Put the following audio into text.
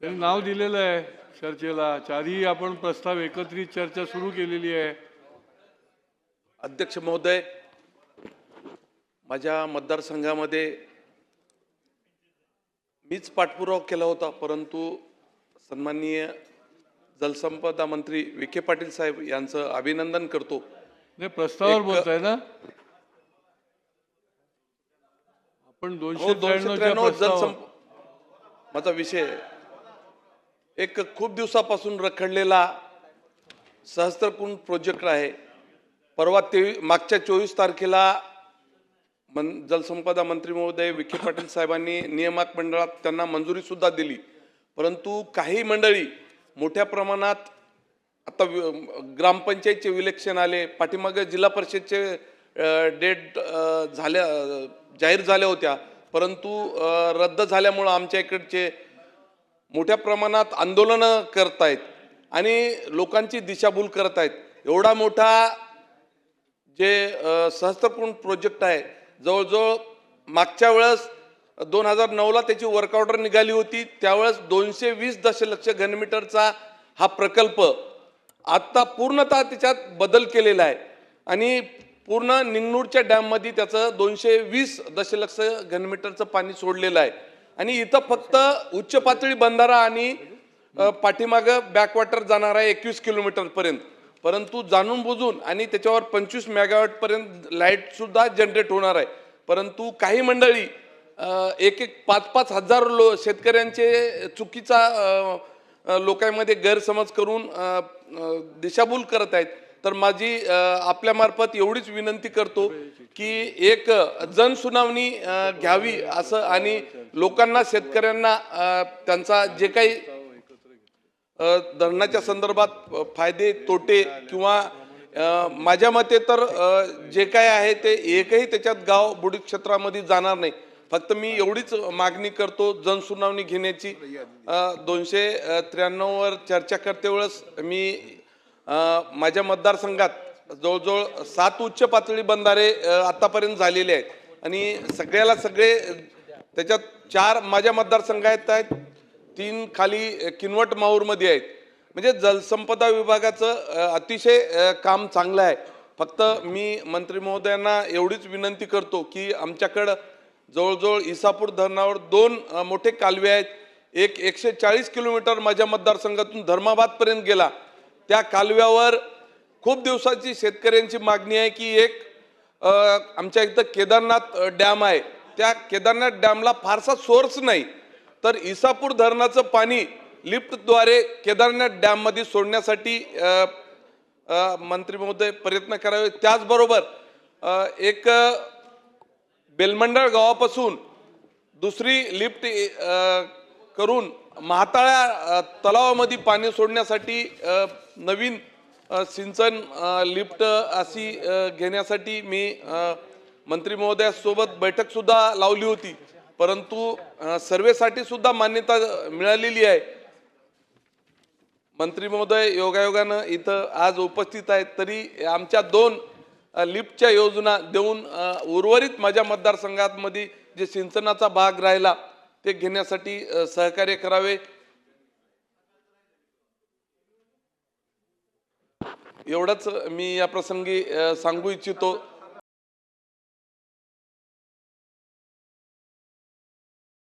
त्यांनी नाव दिलेलं आहे चर्चेला. चारही आपण प्रस्ताव एकत्रित चर्चा सुरू केलेली आहे. अध्यक्ष महोदय, माझ्या मतदारसंघामध्ये मीच पाठपुरावा केला होता, परंतु सन्माननीय जलसंपदा मंत्री विखे पाटील साहेब यांचं अभिनंदन करतो. नाही, प्रस्तावावर बोलताय ना आपण? 293 प्रस्ताव. माझा विषय एक खूप दिवसापासून रखडलेला सहस्त्रकुंड प्रोजेक्ट आहे. परवा मागच्या 24 तारखेला जलसंपदा मंत्री महोदय विखे पाटील साहेबांनी नियामक मंडळात त्यांना मंजुरी सुद्धा दिली, परंतु काही मंडळी मोठ्या प्रमाणात आता ग्रामपंचायतचे विलेक्षण आले, पाठीमागे जिल्हा परिषदचे डेट जाहीर झाल्या होत्या, परंतु रद्द झाल्यामुळं आमच्या इकडचे मोठ्या प्रमाणात आंदोलनं करतायत आणि लोकांची दिशाभूल करत आहेत. एवढा मोठा जे सहस्त्रकुंड प्रोजेक्ट आहे, जवळजवळ मागच्या वेळेस 2009ला त्याची वर्क ऑर्डर निघाली होती, त्यावेळेस 220 दशलक्ष घनमीटरचा हा प्रकल्प आता पूर्णतः त्याच्यात बदल केलेला आहे आणि पूर्ण निंगनूरच्या डॅममध्ये त्याचं 220 दशलक्ष घनमीटरचं पाणी सोडलेलं आहे आणि इथं फक्त उच्च पातळी बंधारा आणि पाठीमागं बॅकवॉटर जाणार आहे 21 किलोमीटरपर्यंत, परंतु जाणून बुजून आणि त्याच्यावर 25 मेगावॅटपर्यंत लाईट सुद्धा जनरेट होणार आहे. परंतु काही मंडळी 5-5 हजार शेतकऱ्यांचे चुकीचा लोकांमध्ये गैरसमज करून दिशाभूल करत आहेत. तर माझी आपल्यामार्फत एवढीच विनंती करतो की एक जनसुनावणी घ्यावी असं आणि लोकांना, शेतकऱ्यांना त्यांचा जे काही धरणाच्या संदर्भात फायदे तोटे किंवा माझ्या मते तर जे काय आहे ते एकही त्याच्यात गाव बुडीत क्षेत्रामध्ये जाणार नाही. फक्त मी एवढीच मागणी करतो जनसुनावणी घेण्याची. 293 वर चर्चा करते वेळेस मी माझ्या मतदारसंघात जवळजवळ 7 उच्च पातळी बंधारे आतापर्यंत झालेले आहेत आणि सगळे त्याच्यात 4 माझ्या मतदारसंघात आहेत, 3 खाली किनवट माहूरमध्ये आहेत. म्हणजे जलसंपदा विभागाचं अतिशय काम चांगलं आहे. फक्त मी मंत्री महोदयांना एवढीच विनंती करतो की आमच्याकडं जवळजवळ इसापूर धरणावर 2 मोठे कालवे आहेत. एक 140 किलोमीटर माझ्या मतदारसंघातून धर्माबादपर्यंत गेला. त्या कालव्यावर खूप दिवसाची शेतकऱ्यांची मागणी आहे की एक आमच्या इथं केदारनाथ डॅम आहे, त्या केदारनाथ डॅमला फारसा सोर्स नाही, तर इसापूर धरणाचं पाणी लिफ्टद्वारे केदारनाथ डॅममध्ये सोडण्यासाठी मंत्री महोदय प्रयत्न करावे. त्याचबरोबर एक बेलमंडळ गावापासून दुसरी लिफ्ट करून म्हाताळ्या तलावामध्ये पाणी सोडण्यासाठी नवीन सिंचन लिफ्ट अशी घेण्यासाठी मी मंत्री महोदयासोबत बैठक सुद्धा लावली होती, परंतु सर्वेसाठी सुद्धा मान्यता मिळालेली आहे. मंत्री महोदय योगायोगानं इथं आज उपस्थित आहेत, तरी आमच्या 2 लिफ्टच्या योजना देऊन उर्वरित माझ्या मतदारसंघामध्ये जे सिंचनाचा भाग राहिला ते घेण्यासाठी सहकार्य करावे. एवढंच मी या प्रसंगी सांगू इच्छितो.